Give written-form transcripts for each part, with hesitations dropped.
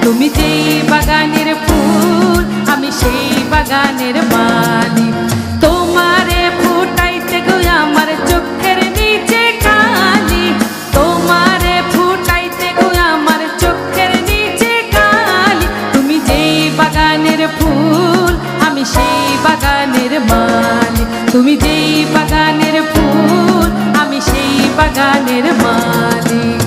তুমি যেই বাগানের ফুল আমি সেই বাগানের মালিক। তোমারে ফুটাইতে গো আমার চোখের নিচে কালি, তোমারে ফুটাইতে গো আমার চোখের নিচে কালি। তুমি যেই বাগানের ফুল আমি সেই বাগানের মালিক। তুমি যেই বাগানের ফুল আমি সেই বাগানের মালিক।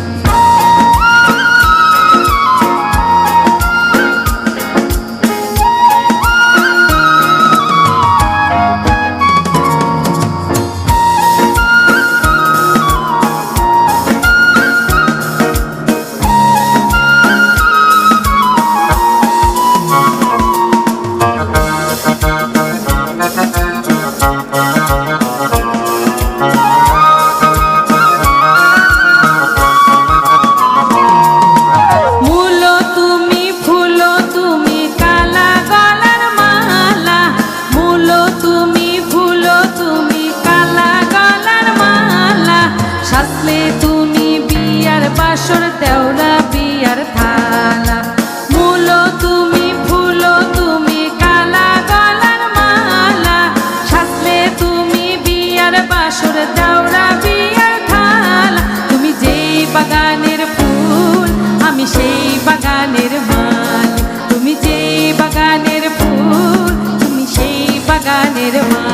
তুমি বিয়ার বাসর দেওরা বিয়ার থালা, মূল তুমি ফুল তুমি কালা গলার মালা। সাজলে তুমি বিয়ার বাসর দেওরা বিয়ার থালা। তুমি যেই বাগানের ফুল আমি সেই বাগানের মালিক। তুমি যেই বাগানের ফুল তুমি সেই বাগানের মালিক।